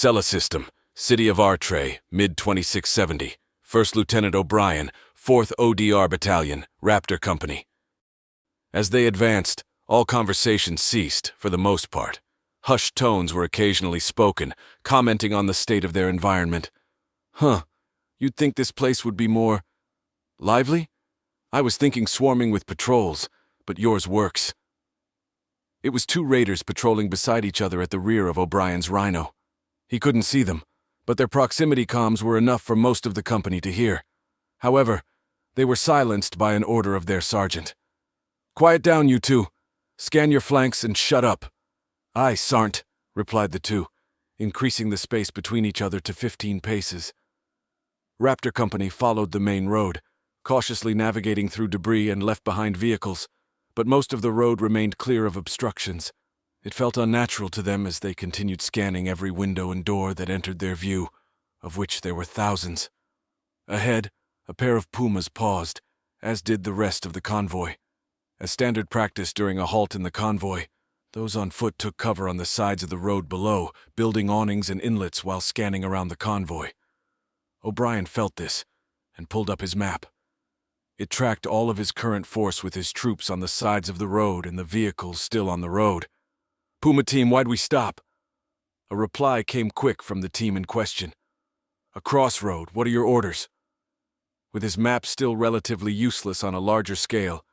Cella System, City of Artray, mid-2670. First Lieutenant O'Brien, 4th ODR Battalion, Raptor Company. As they advanced, all conversation ceased, for the most part. Hushed tones were occasionally spoken, commenting on the state of their environment. You'd think this place would be more lively? I was thinking swarming with patrols, but yours works. It was 2 raiders patrolling beside each other at the rear of O'Brien's Rhino. He couldn't see them, but their proximity comms were enough for most of the company to hear. However, they were silenced by an order of their sergeant. "Quiet down, you 2. Scan your flanks and shut up." "Aye, Sarnt," replied the 2, increasing the space between each other to 15 paces. Raptor Company followed the main road, cautiously navigating through debris and left-behind vehicles, but most of the road remained clear of obstructions. It felt unnatural to them as they continued scanning every window and door that entered their view, of which there were thousands. Ahead, a pair of pumas paused, as did the rest of the convoy. As standard practice during a halt in the convoy, those on foot took cover on the sides of the road below, building awnings and inlets while scanning around the convoy. O'Brien felt this, and pulled up his map. It tracked all of his current force with his troops on the sides of the road and the vehicles still on the road. "Puma team, why'd we stop?" A reply came quick from the team in question. "A crossroad, what are your orders?" With his map still relatively useless on a larger scale,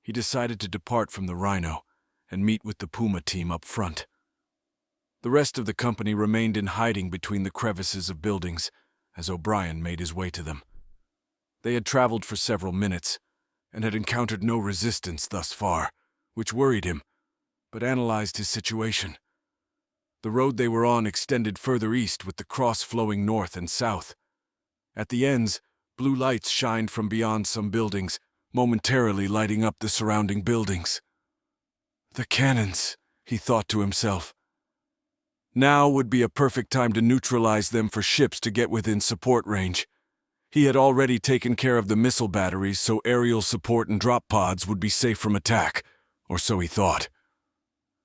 he decided to depart from the Rhino and meet with the Puma team up front. The rest of the company remained in hiding between the crevices of buildings as O'Brien made his way to them. They had traveled for several minutes and had encountered no resistance thus far, which worried him, but analyzed his situation. The road they were on extended further east with the cross flowing north and south. At the ends, blue lights shined from beyond some buildings, momentarily lighting up the surrounding buildings. "The cannons," he thought to himself. Now would be a perfect time to neutralize them for ships to get within support range. He had already taken care of the missile batteries, so aerial support and drop pods would be safe from attack, or so he thought.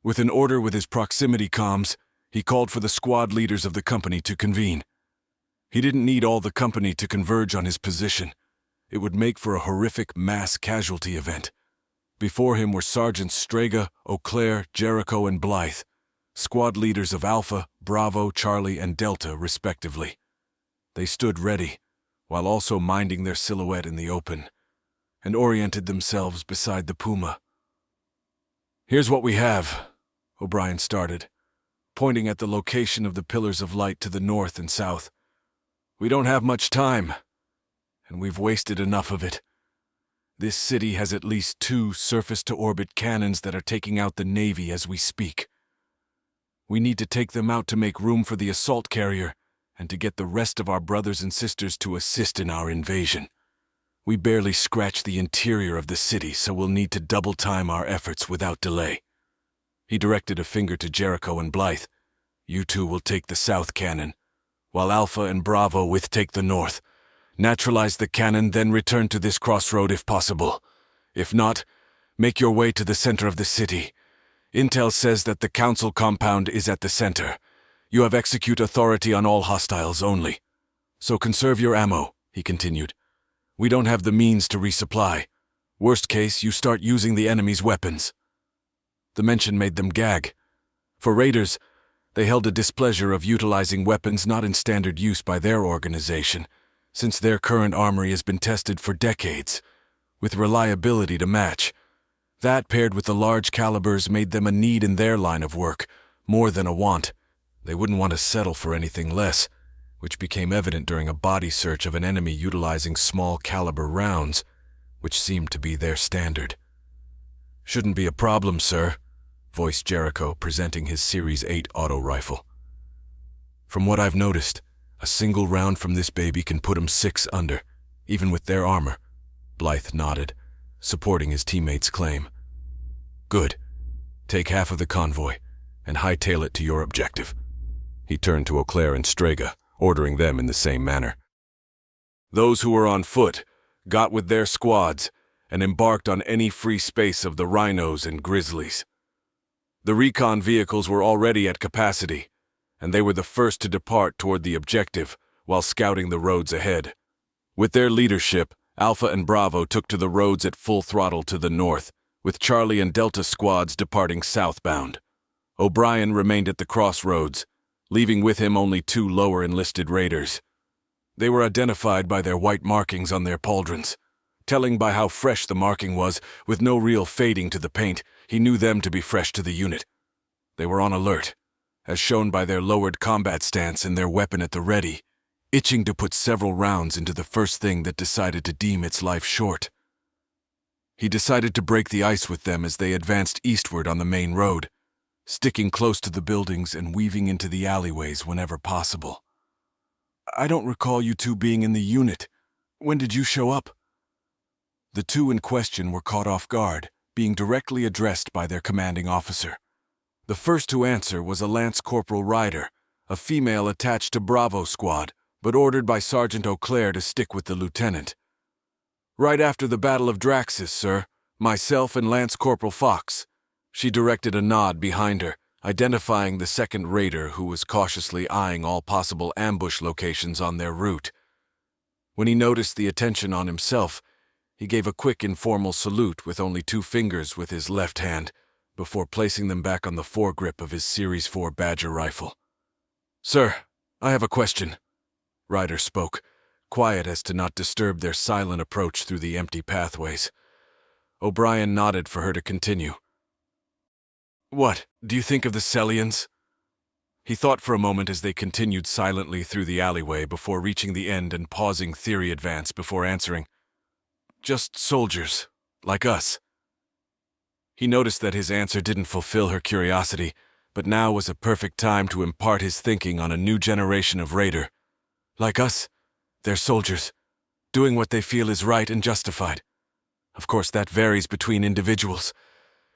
With an order with his proximity comms, he called for the squad leaders of the company to convene. He didn't need all the company to converge on his position. It would make for a horrific mass casualty event. Before him were Sergeants Strega, Auclair, Jericho, and Blythe, squad leaders of Alpha, Bravo, Charlie, and Delta, respectively. They stood ready, while also minding their silhouette in the open, and oriented themselves beside the Puma. "Here's what we have," O'Brien started, pointing at the location of the pillars of light to the north and south. "We don't have much time, and we've wasted enough of it. This city has at least 2 surface-to-orbit cannons that are taking out the Navy as we speak. We need to take them out to make room for the assault carrier and to get the rest of our brothers and sisters to assist in our invasion. We barely scratch the interior of the city, so we'll need to double time our efforts without delay." He directed a finger to Jericho and Blythe. "You 2 will take the south cannon, while Alpha and Bravo will take the north. Neutralize the cannon, then return to this crossroad if possible. If not, make your way to the center of the city. Intel says that the council compound is at the center. You have execute authority on all hostiles only. So conserve your ammo," he continued. "We don't have the means to resupply. Worst case, you start using the enemy's weapons." The mention made them gag. For raiders, they held a displeasure of utilizing weapons not in standard use by their organization, since their current armory has been tested for decades, with reliability to match. That, paired with the large calibers, made them a need in their line of work, more than a want. They wouldn't want to settle for anything less, which became evident during a body search of an enemy utilizing small caliber rounds, which seemed to be their standard. "Shouldn't be a problem, sir," voiced Jericho, presenting his Series 8 auto rifle. "From what I've noticed, a single round from this baby can put 'em 6 under, even with their armor." Blythe nodded, supporting his teammate's claim. "Good. Take half of the convoy, and hightail it to your objective." He turned to Auclair and Strega, ordering them in the same manner. Those who were on foot got with their squads and embarked on any free space of the Rhinos and Grizzlies. The recon vehicles were already at capacity, and they were the first to depart toward the objective while scouting the roads ahead. With their leadership, Alpha and Bravo took to the roads at full throttle to the north, with Charlie and Delta squads departing southbound. O'Brien remained at the crossroads, leaving with him only 2 lower enlisted raiders. They were identified by their white markings on their pauldrons. Telling by how fresh the marking was, with no real fading to the paint, he knew them to be fresh to the unit. They were on alert, as shown by their lowered combat stance and their weapon at the ready, itching to put several rounds into the first thing that decided to deem its life short. He decided to break the ice with them as they advanced eastward on the main road, sticking close to the buildings and weaving into the alleyways whenever possible. "I don't recall you two being in the unit. When did you show up?" The 2 in question were caught off guard, being directly addressed by their commanding officer. The first to answer was a Lance Corporal Ryder, a female attached to Bravo Squad, but ordered by Sergeant Auclair to stick with the lieutenant. "Right after the Battle of Draxis, sir. Myself and Lance Corporal Fox." She directed a nod behind her, identifying the second raider who was cautiously eyeing all possible ambush locations on their route. When he noticed the attention on himself, he gave a quick informal salute with only 2 fingers with his left hand, before placing them back on the foregrip of his Series 4 Badger rifle. "Sir, I have a question." Ryder spoke, quiet as to not disturb their silent approach through the empty pathways. O'Brien nodded for her to continue. "What do you think of the Sellians?" He thought for a moment as they continued silently through the alleyway before reaching the end and pausing theory advance before answering. "Just soldiers, like us." He noticed that his answer didn't fulfill her curiosity, but now was a perfect time to impart his thinking on a new generation of raider. "Like us, they're soldiers, doing what they feel is right and justified. Of course, that varies between individuals,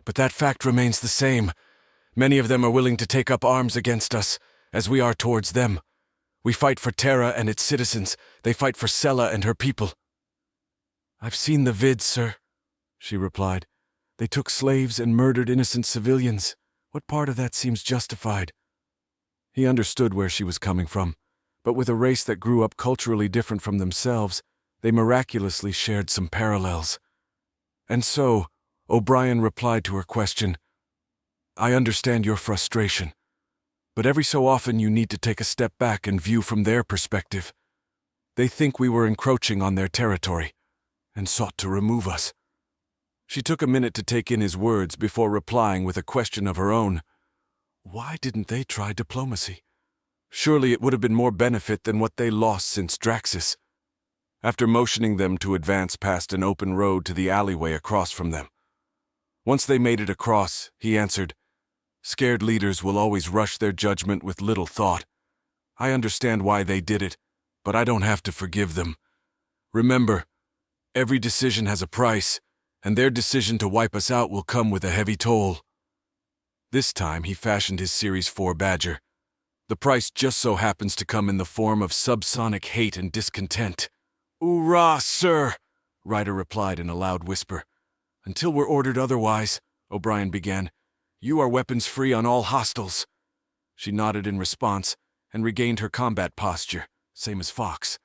but that fact remains the same. Many of them are willing to take up arms against us, as we are towards them. We fight for Terra and its citizens. They fight for Sella and her people." "I've seen the vids, sir," she replied. "They took slaves and murdered innocent civilians. What part of that seems justified?" He understood where she was coming from, but with a race that grew up culturally different from themselves, they miraculously shared some parallels. And so, O'Brien replied to her question, "I understand your frustration, but every so often you need to take a step back and view from their perspective. They think we were encroaching on their territory and sought to remove us." She took a minute to take in his words before replying with a question of her own. Why didn't they try diplomacy? Surely it would have been more benefit than what they lost since Draxis. After motioning them to advance past an open road to the alleyway across from them. Once they made it across, he answered, "Scared leaders will always rush their judgment with little thought. I understand why they did it, but I don't have to forgive them. Remember, every decision has a price, and their decision to wipe us out will come with a heavy toll." This time he fashioned his Series 4 Badger. The price just so happens to come in the form of subsonic hate and discontent. "Oorah, sir," Ryder replied in a loud whisper. "Until we're ordered otherwise," O'Brien began, "you are weapons-free on all hostiles." She nodded in response and regained her combat posture, same as Fox.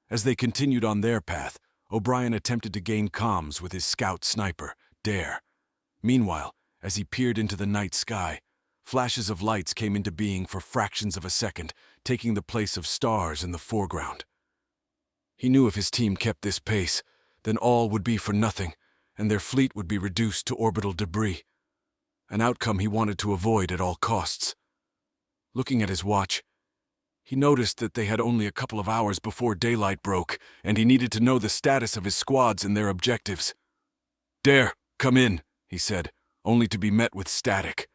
As they continued on their path, O'Brien attempted to gain comms with his scout sniper, Dare. Meanwhile, as he peered into the night sky, flashes of lights came into being for fractions of a second, taking the place of stars in the foreground. He knew if his team kept this pace, then all would be for nothing, and their fleet would be reduced to orbital debris, an outcome he wanted to avoid at all costs. Looking at his watch, he noticed that they had only a couple of hours before daylight broke, and he needed to know the status of his squads and their objectives. "Dare, come in," he said, only to be met with static.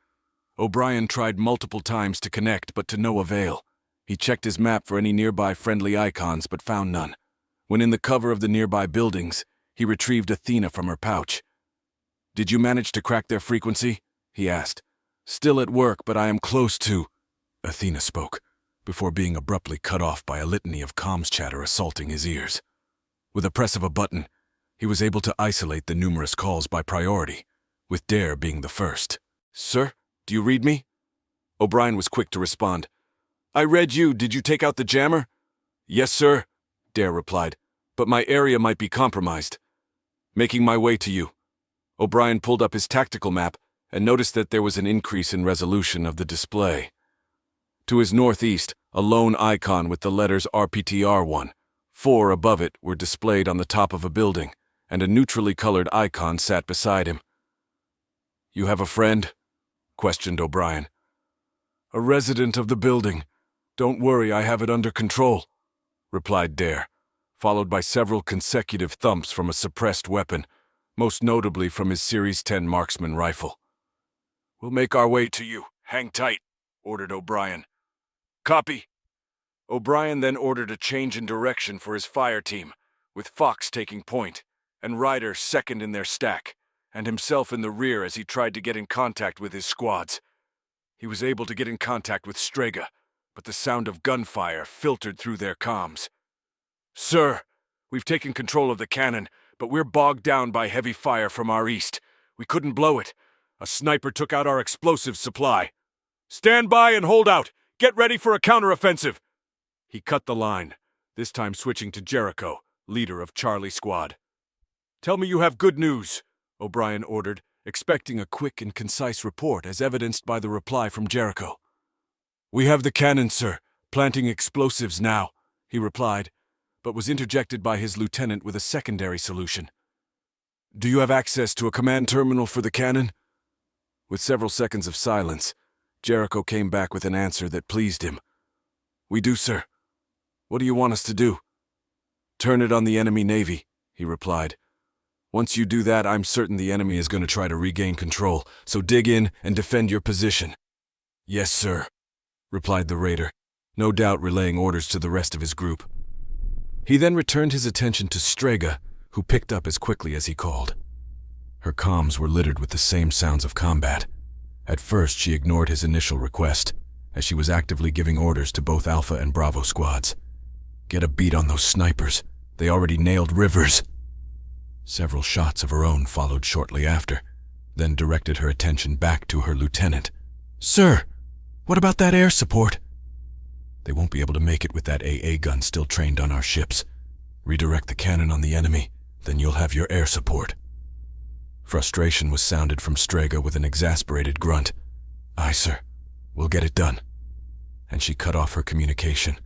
O'Brien tried multiple times to connect, but to no avail. He checked his map for any nearby friendly icons, but found none. When in the cover of the nearby buildings, he retrieved Athena from her pouch. "Did you manage to crack their frequency?" he asked. "Still at work, but I am close to—" Athena spoke, before being abruptly cut off by a litany of comms chatter assaulting his ears. With a press of a button, he was able to isolate the numerous calls by priority, with Dare being the first. "Sir, do you read me?" O'Brien was quick to respond. I read you. Did you take out the jammer? Yes, sir, Dare replied, but my area might be compromised. Making my way to you. O'Brien pulled up his tactical map and noticed that there was an increase in resolution of the display. To his northeast, a lone icon with the letters RPTR1. 4 above it were displayed on the top of a building, and a neutrally colored icon sat beside him. You have a friend? Questioned O'Brien. A resident of the building. Don't worry, I have it under control, replied Dare, followed by several consecutive thumps from a suppressed weapon, most notably from his Series 10 marksman rifle. We'll make our way to you. Hang tight, ordered O'Brien. Copy. O'Brien then ordered a change in direction for his fire team, with Fox taking point, and Ryder second in their stack, and himself in the rear as he tried to get in contact with his squads. He was able to get in contact with Strega, but the sound of gunfire filtered through their comms. Sir, we've taken control of the cannon, but we're bogged down by heavy fire from our east. We couldn't blow it. A sniper took out our explosives supply. Stand by and hold out. Get ready for a counteroffensive. He cut the line, this time switching to Jericho, leader of Charlie Squad. Tell me you have good news, O'Brien ordered, expecting a quick and concise report as evidenced by the reply from Jericho. We have the cannon, sir, planting explosives now, he replied, but was interjected by his lieutenant with a secondary solution. Do you have access to a command terminal for the cannon? With several seconds of silence, Jericho came back with an answer that pleased him. We do, sir. What do you want us to do? Turn it on the enemy navy, he replied. Once you do that, I'm certain the enemy is going to try to regain control, so dig in and defend your position. Yes, sir, replied the raider, no doubt relaying orders to the rest of his group. He then returned his attention to Strega, who picked up as quickly as he called. Her comms were littered with the same sounds of combat. At first, she ignored his initial request, as she was actively giving orders to both Alpha and Bravo squads. Get a beat on those snipers. They already nailed Rivers. Several shots of her own followed shortly after, then directed her attention back to her lieutenant. Sir, what about that air support? They won't be able to make it with that AA gun still trained on our ships. Redirect the cannon on the enemy, then you'll have your air support. Frustration was sounded from Strega with an exasperated grunt. Aye, sir. We'll get it done. And she cut off her communication.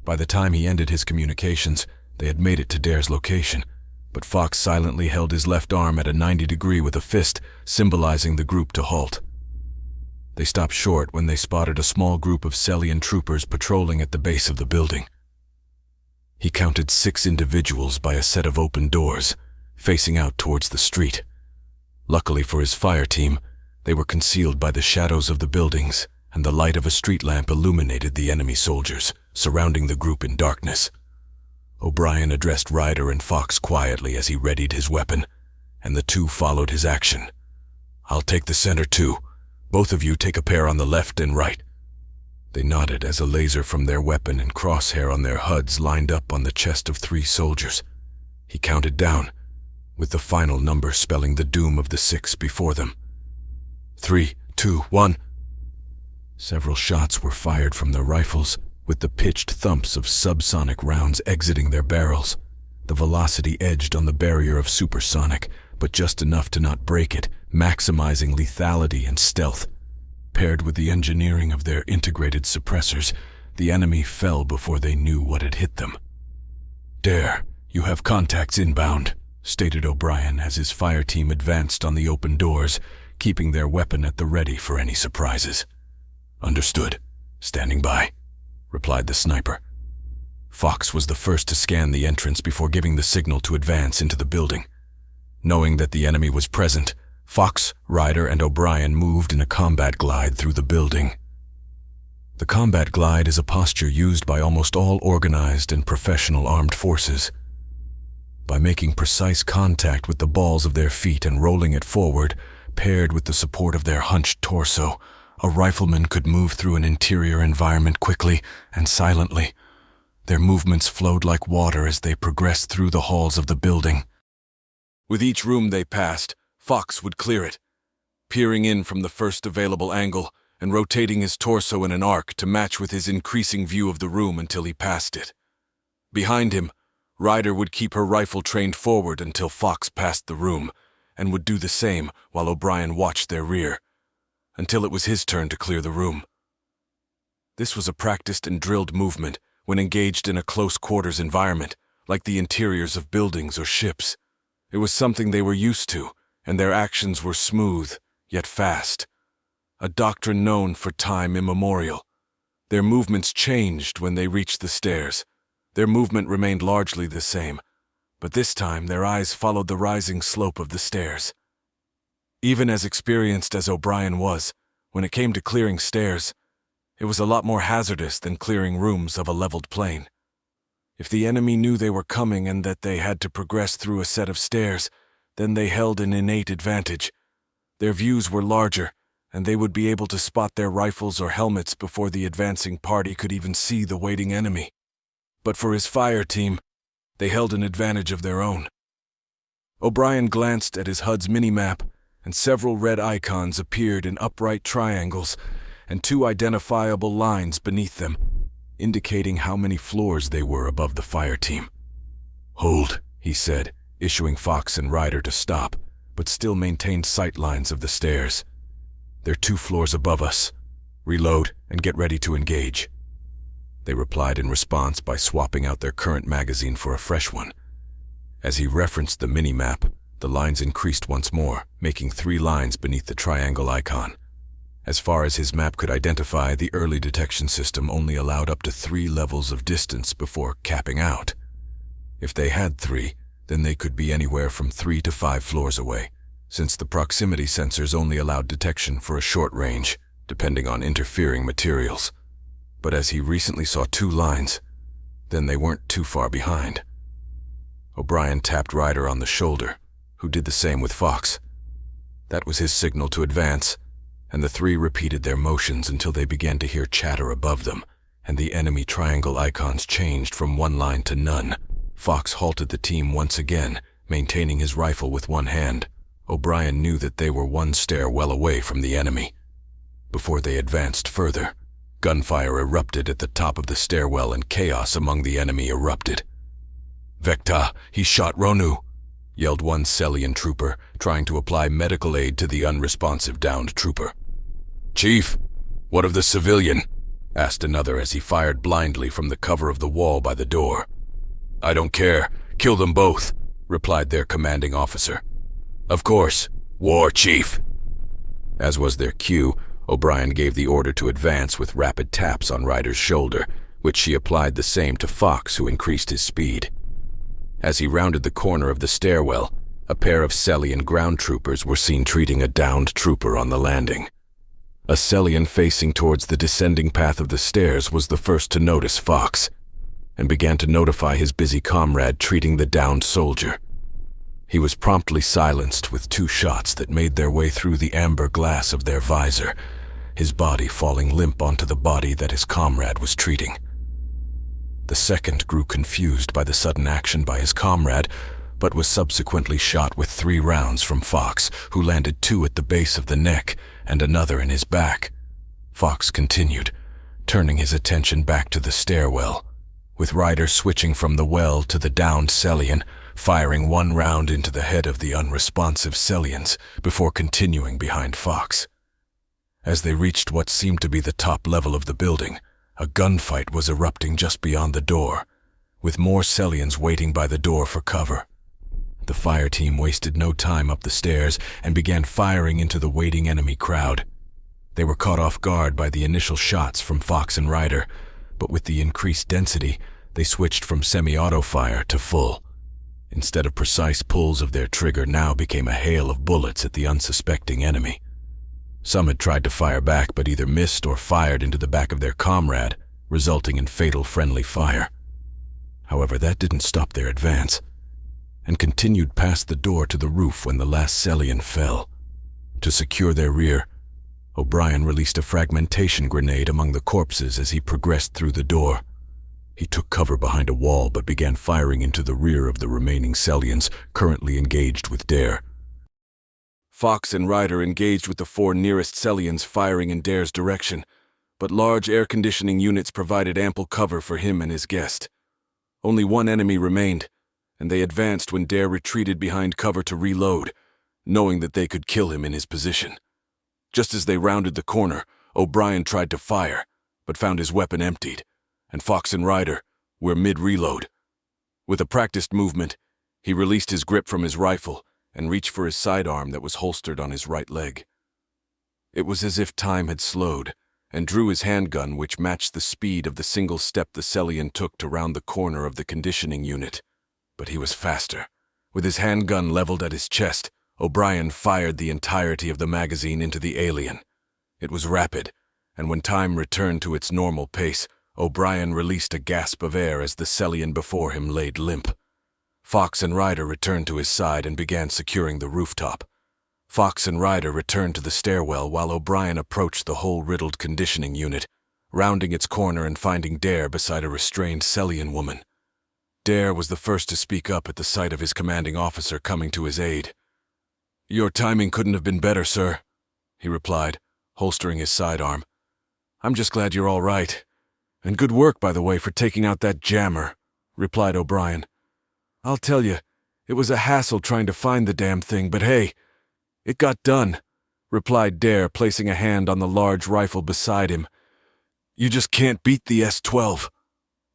By the time he ended his communications, they had made it to Dare's location, but Fox silently held his left arm at a 90-degree with a fist, symbolizing the group to halt. They stopped short when they spotted a small group of Celian troopers patrolling at the base of the building. He counted 6 individuals by a set of open doors, facing out towards the street. Luckily for his fire team, they were concealed by the shadows of the buildings, and the light of a street lamp illuminated the enemy soldiers, surrounding the group in darkness. O'Brien addressed Ryder and Fox quietly as he readied his weapon, and the two followed his action. I'll take the center too. Both of you take a pair on the left and right. They nodded as a laser from their weapon and crosshair on their HUDs lined up on the chest of 3 soldiers. He counted down, with the final number spelling the doom of the 6 before them. 3, 2, 1. Several shots were fired from their rifles, with the pitched thumps of subsonic rounds exiting their barrels. The velocity edged on the barrier of supersonic, but just enough to not break it, maximizing lethality and stealth. Paired with the engineering of their integrated suppressors, the enemy fell before they knew what had hit them. Dare, you have contacts inbound, stated O'Brien as his fire team advanced on the open doors, keeping their weapon at the ready for any surprises. Understood. Standing by, replied the sniper. Fox was the first to scan the entrance before giving the signal to advance into the building. Knowing that the enemy was present, Fox, Ryder, and O'Brien moved in a combat glide through the building. The combat glide is a posture used by almost all organized and professional armed forces. By making precise contact with the balls of their feet and rolling it forward, paired with the support of their hunched torso, a rifleman could move through an interior environment quickly and silently. Their movements flowed like water as they progressed through the halls of the building. With each room they passed, Fox would clear it, peering in from the first available angle and rotating his torso in an arc to match with his increasing view of the room until he passed it. Behind him, Ryder would keep her rifle trained forward until Fox passed the room, and would do the same while O'Brien watched their rear, until it was his turn to clear the room. This was a practiced and drilled movement when engaged in a close-quarters environment, like the interiors of buildings or ships. It was something they were used to, and their actions were smooth, yet fast. A doctrine known for time immemorial. Their movements changed when they reached the stairs. Their movement remained largely the same, but this time their eyes followed the rising slope of the stairs. Even as experienced as O'Brien was, when it came to clearing stairs, it was a lot more hazardous than clearing rooms of a leveled plane. If the enemy knew they were coming and that they had to progress through a set of stairs, then they held an innate advantage. Their views were larger, and they would be able to spot their rifles or helmets before the advancing party could even see the waiting enemy. But for his fire team, they held an advantage of their own. O'Brien glanced at his HUD's minimap, and several red icons appeared in upright triangles and 2 identifiable lines beneath them, indicating how many floors they were above the fire team. "Hold," he said, issuing Fox and Ryder to stop, but still maintained sight lines of the stairs. "They're 2 floors above us. Reload and get ready to engage." They replied in response by swapping out their current magazine for a fresh one. As he referenced the mini-map, the lines increased once more, making 3 lines beneath the triangle icon. As far as his map could identify, the early detection system only allowed up to 3 levels of distance before capping out. If they had 3, then they could be anywhere from 3 to 5 floors away, since the proximity sensors only allowed detection for a short range, depending on interfering materials. But as he recently saw 2 lines, then they weren't too far behind. O'Brien tapped Ryder on the shoulder, who did the same with Fox. That was his signal to advance, and the 3 repeated their motions until they began to hear chatter above them, and the enemy triangle icons changed from 1 line to none. Fox halted the team once again, maintaining his rifle with 1 hand. O'Brien knew that they were 1 stair well away from the enemy. Before they advanced further, gunfire erupted at the top of the stairwell and chaos among the enemy erupted. "Vecta, he shot Ronu," yelled one Celian trooper, trying to apply medical aid to the unresponsive downed trooper. "Chief, what of the civilian?" asked another as he fired blindly from the cover of the wall by the door. "I don't care. Kill them both," replied their commanding officer. "Of course. War, Chief." As was their cue, O'Brien gave the order to advance with rapid taps on Ryder's shoulder, which she applied the same to Fox, who increased his speed. As he rounded the corner of the stairwell, a pair of Celian ground troopers were seen treating a downed trooper on the landing. A Celian facing towards the descending path of the stairs was the first to notice Fox, and began to notify his busy comrade treating the downed soldier. He was promptly silenced with 2 shots that made their way through the amber glass of their visor, his body falling limp onto the body that his comrade was treating. The second grew confused by the sudden action by his comrade, but was subsequently shot with 3 rounds from Fox, who landed 2 at the base of the neck and another in his back. Fox continued, turning his attention back to the stairwell, with Ryder switching from the well to the downed Celian, firing 1 round into the head of the unresponsive Celians before continuing behind Fox. As they reached what seemed to be the top level of the building, a gunfight was erupting just beyond the door, with more Celians waiting by the door for cover. The fire team wasted no time up the stairs and began firing into the waiting enemy crowd. They were caught off guard by the initial shots from Fox and Ryder, but with the increased density, they switched from semi-auto fire to full. Instead of precise pulls of their trigger, now became a hail of bullets at the unsuspecting enemy. Some had tried to fire back but either missed or fired into the back of their comrade, resulting in fatal friendly fire. However, that didn't stop their advance, and continued past the door to the roof when the last Celian fell. To secure their rear, O'Brien released a fragmentation grenade among the corpses as he progressed through the door. He took cover behind a wall but began firing into the rear of the remaining Celians currently engaged with Dare. Fox and Ryder engaged with the 4 nearest Sellians firing in Dare's direction, but large air conditioning units provided ample cover for him and his guest. Only one enemy remained, and they advanced when Dare retreated behind cover to reload, knowing that they could kill him in his position. Just as they rounded the corner, O'Brien tried to fire, but found his weapon emptied, and Fox and Ryder were mid-reload. With a practiced movement, he released his grip from his rifle and reached for his sidearm that was holstered on his right leg. It was as if time had slowed, and drew his handgun, which matched the speed of the single step the Sellian took to round the corner of the conditioning unit. But he was faster. With his handgun leveled at his chest, O'Brien fired the entirety of the magazine into the alien. It was rapid, and when time returned to its normal pace, O'Brien released a gasp of air as the Sellian before him laid limp. Fox and Ryder returned to his side and began securing the rooftop. Fox and Ryder returned to the stairwell while O'Brien approached the hole-riddled conditioning unit, rounding its corner and finding Dare beside a restrained Sellian woman. Dare was the first to speak up at the sight of his commanding officer coming to his aid. "Your timing couldn't have been better, sir," he replied, holstering his sidearm. "I'm just glad you're all right. And good work, by the way, for taking out that jammer," replied O'Brien. "I'll tell you, it was a hassle trying to find the damn thing, but hey, it got done," replied Dare, placing a hand on the large rifle beside him. "You just can't beat the S-12.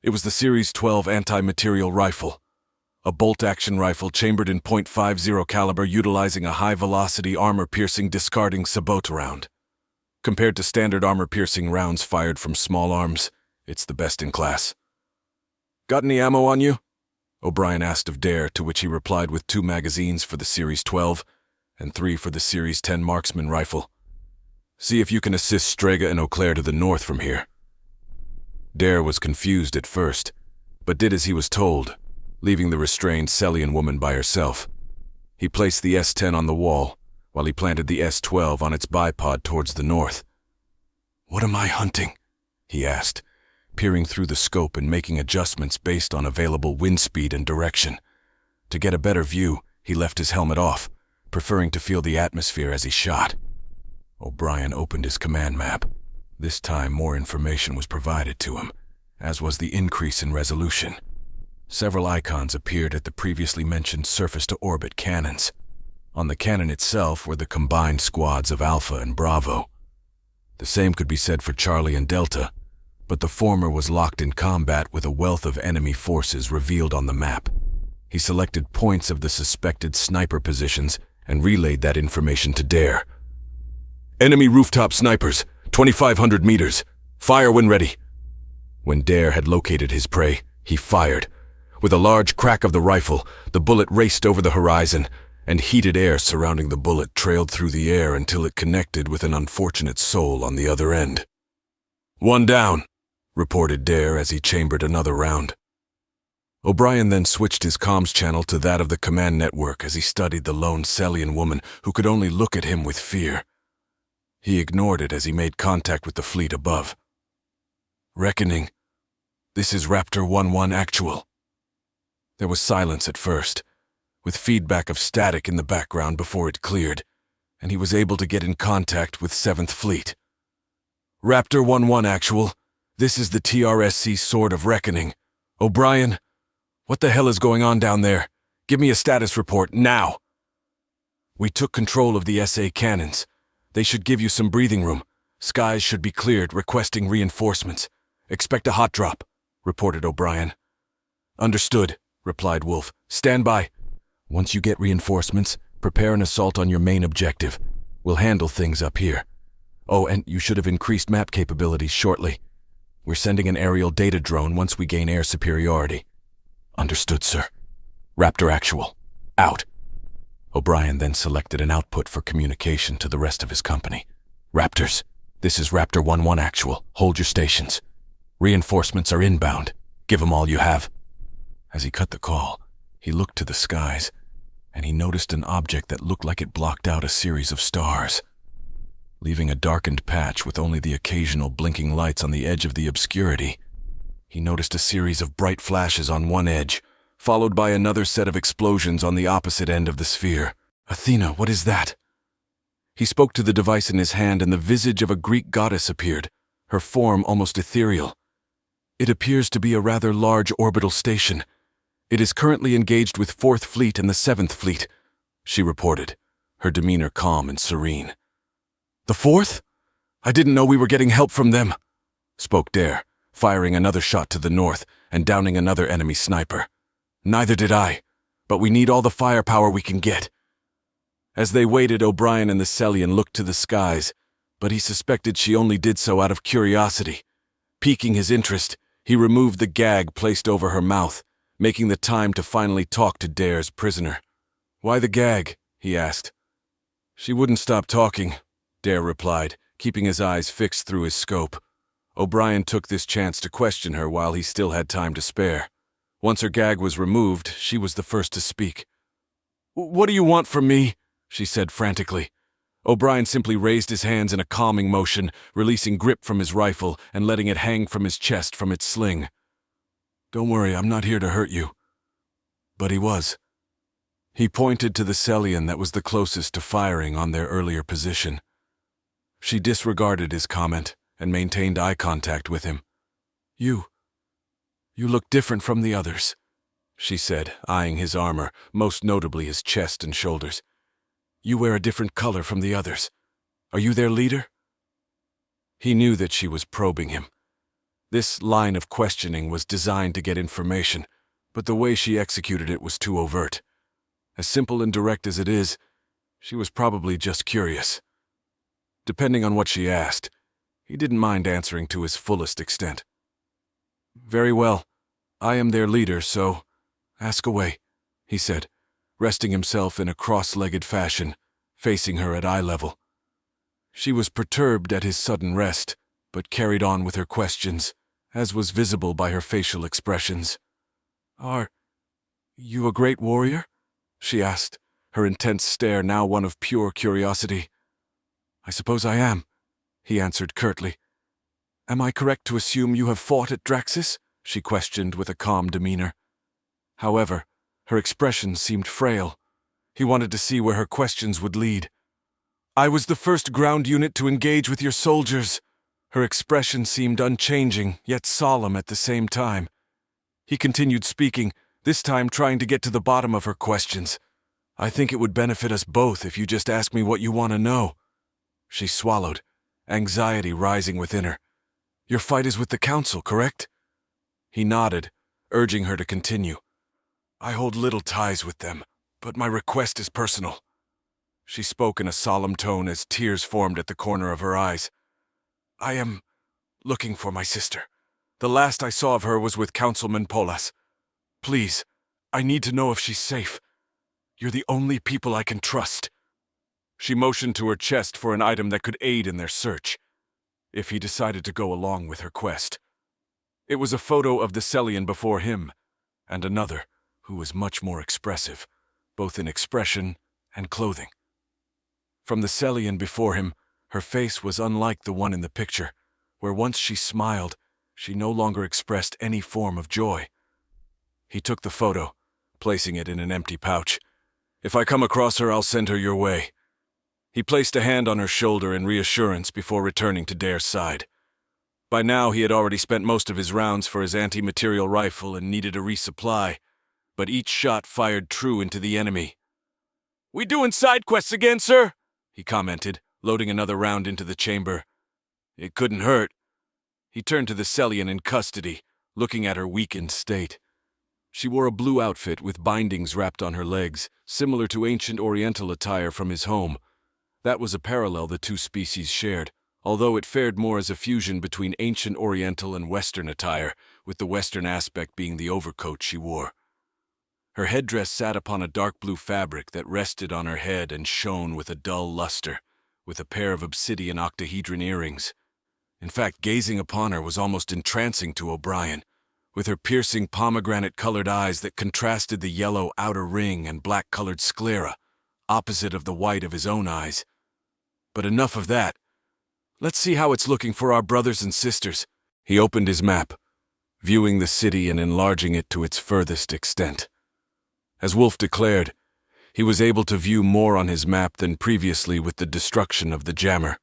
It was the Series 12 anti-material rifle, a bolt-action rifle chambered in .50 caliber utilizing a high-velocity armor-piercing discarding sabot round. Compared to standard armor-piercing rounds fired from small arms, it's the best in class." "Got any ammo on you?" O'Brien asked of Dare, to which he replied with 2 magazines for the Series 12 and 3 for the Series 10 marksman rifle. "See if you can assist Strega and Auclair to the north from here." Dare was confused at first, but did as he was told, leaving the restrained Sellian woman by herself. He placed the S-10 on the wall, while he planted the S-12 on its bipod towards the north. "What am I hunting?" he asked, peering through the scope and making adjustments based on available wind speed and direction. To get a better view, he left his helmet off, preferring to feel the atmosphere as he shot. O'Brien opened his command map. This time more information was provided to him, as was the increase in resolution. Several icons appeared at the previously mentioned surface-to-orbit cannons. On the cannon itself were the combined squads of Alpha and Bravo. The same could be said for Charlie and Delta, but the former was locked in combat with a wealth of enemy forces revealed on the map. He selected points of the suspected sniper positions and relayed that information to Dare. "Enemy rooftop snipers, 2,500 meters. Fire when ready." When Dare had located his prey, he fired. With a large crack of the rifle, the bullet raced over the horizon, and heated air surrounding the bullet trailed through the air until it connected with an unfortunate soul on the other end. "One down," reported Dare as he chambered another round. O'Brien then switched his comms channel to that of the command network as he studied the lone Sellian woman who could only look at him with fear. He ignored it as he made contact with the fleet above. "Reckoning. This is Raptor 11 actual." There was silence at first, with feedback of static in the background before it cleared, and he was able to get in contact with 7th Fleet. "Raptor 11 actual. This is the TRSC Sword of Reckoning. O'Brien, what the hell is going on down there? Give me a status report, now." "We took control of the SA cannons. They should give you some breathing room. Skies should be cleared, requesting reinforcements. Expect a hot drop," reported O'Brien. "Understood," replied Wolf. "Stand by. Once you get reinforcements, prepare an assault on your main objective. We'll handle things up here. Oh, and you should have increased map capabilities shortly. We're sending an aerial data drone once we gain air superiority." "Understood, sir." "Raptor actual. Out." O'Brien then selected an output for communication to the rest of his company. "Raptors, this is Raptor 11 actual. Hold your stations. Reinforcements are inbound. Give 'em all you have." As he cut the call, he looked to the skies, and he noticed an object that looked like it blocked out a series of stars. Leaving a darkened patch with only the occasional blinking lights on the edge of the obscurity, he noticed a series of bright flashes on one edge, followed by another set of explosions on the opposite end of the sphere. "Athena, what is that?" He spoke to the device in his hand, and the visage of a Greek goddess appeared, her form almost ethereal. "It appears to be a rather large orbital station. It is currently engaged with 4th Fleet and the 7th Fleet," she reported, her demeanor calm and serene. "The 4th? I didn't know we were getting help from them," spoke Dare, firing another shot to the north and downing another enemy sniper. "Neither did I, but we need all the firepower we can get." As they waited, O'Brien and the Sellian looked to the skies, but he suspected she only did so out of curiosity. Piquing his interest, he removed the gag placed over her mouth, making the time to finally talk to Dare's prisoner. "Why the gag?" he asked. "She wouldn't stop talking," Dare replied, keeping his eyes fixed through his scope. O'Brien took this chance to question her while he still had time to spare. Once her gag was removed, she was the first to speak. "What do you want from me?" she said frantically. O'Brien simply raised his hands in a calming motion, releasing grip from his rifle and letting it hang from his chest from its sling. "Don't worry, I'm not here to hurt you." But he was. He pointed to the Sellian that was the closest to firing on their earlier position. She disregarded his comment and maintained eye contact with him. You look different from the others," she said, eyeing his armor, most notably his chest and shoulders. "You wear a different color from the others. Are you their leader?" He knew that she was probing him. This line of questioning was designed to get information, but the way she executed it was too overt. As simple and direct as it is, she was probably just curious. Depending on what she asked, he didn't mind answering to his fullest extent. "Very well. I am their leader, so ask away," he said, resting himself in a cross-legged fashion, facing her at eye level. She was perturbed at his sudden rest, but carried on with her questions, as was visible by her facial expressions. "Are you a great warrior?" she asked, her intense stare now one of pure curiosity. "I suppose I am," he answered curtly. "Am I correct to assume you have fought at Draxis?" she questioned with a calm demeanor. However, her expression seemed frail. He wanted to see where her questions would lead. "I was the first ground unit to engage with your soldiers." Her expression seemed unchanging, yet solemn at the same time. He continued speaking, this time trying to get to the bottom of her questions. "I think it would benefit us both if you just ask me what you want to know." She swallowed, anxiety rising within her. "Your fight is with the Council, correct?" He nodded, urging her to continue. "I hold little ties with them, but my request is personal." She spoke in a solemn tone as tears formed at the corner of her eyes. "I am looking for my sister. The last I saw of her was with Councilman Polas. Please, I need to know if she's safe. You're the only people I can trust." She motioned to her chest for an item that could aid in their search, if he decided to go along with her quest. It was a photo of the Sellian before him, and another, who was much more expressive, both in expression and clothing. From the Sellian before him, her face was unlike the one in the picture, where once she smiled, she no longer expressed any form of joy. He took the photo, placing it in an empty pouch. "If I come across her, I'll send her your way." He placed a hand on her shoulder in reassurance before returning to Dare's side. By now he had already spent most of his rounds for his anti-material rifle and needed a resupply, but each shot fired true into the enemy. "We doing side quests again, sir?" he commented, loading another round into the chamber. "It couldn't hurt." He turned to the Sellian in custody, looking at her weakened state. She wore a blue outfit with bindings wrapped on her legs, similar to ancient Oriental attire from his home. That was a parallel the two species shared, although it fared more as a fusion between ancient Oriental and Western attire, with the Western aspect being the overcoat she wore. Her headdress sat upon a dark blue fabric that rested on her head and shone with a dull luster, with a pair of obsidian octahedron earrings. In fact, gazing upon her was almost entrancing to O'Brien, with her piercing pomegranate-colored eyes that contrasted the yellow outer ring and black-colored sclera, opposite of the white of his own eyes. But enough of that. Let's see how it's looking for our brothers and sisters. He opened his map, viewing the city and enlarging it to its furthest extent. As Wolf declared, he was able to view more on his map than previously with the destruction of the jammer.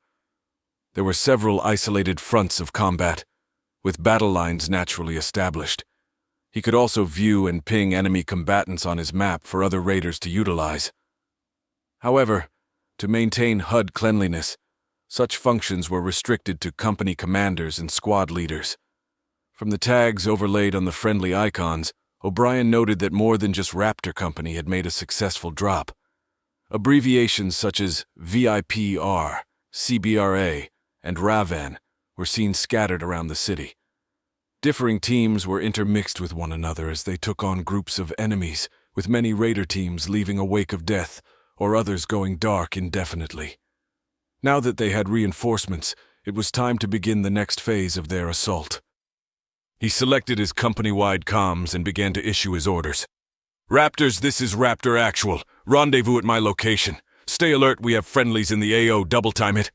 There were several isolated fronts of combat, with battle lines naturally established. He could also view and ping enemy combatants on his map for other raiders to utilize. However, to maintain HUD cleanliness, such functions were restricted to company commanders and squad leaders. From the tags overlaid on the friendly icons, O'Brien noted that more than just Raptor Company had made a successful drop. Abbreviations such as VIPR, CBRA, and Ravan were seen scattered around the city. Differing teams were intermixed with one another as they took on groups of enemies, with many raider teams leaving a wake of death, or others going dark indefinitely. Now that they had reinforcements, it was time to begin the next phase of their assault. He selected his company-wide comms and began to issue his orders. "Raptors, this is Raptor Actual. Rendezvous at my location. Stay alert, we have friendlies in the AO, double-time it."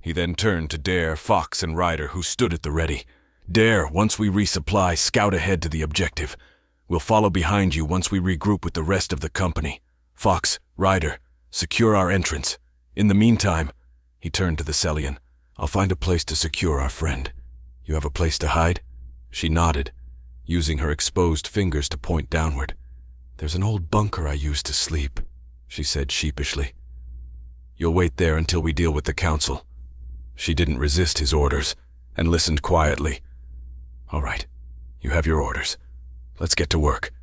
He then turned to Dare, Fox, and Ryder, who stood at the ready. "Dare, once we resupply, scout ahead to the objective. We'll follow behind you once we regroup with the rest of the company. Fox, Ryder, secure our entrance. In the meantime," he turned to the Celian, "I'll find a place to secure our friend. You have a place to hide?" She nodded, using her exposed fingers to point downward. "There's an old bunker I used to sleep," she said sheepishly. "You'll wait there until we deal with the council." She didn't resist his orders and listened quietly. "All right, you have your orders. Let's get to work."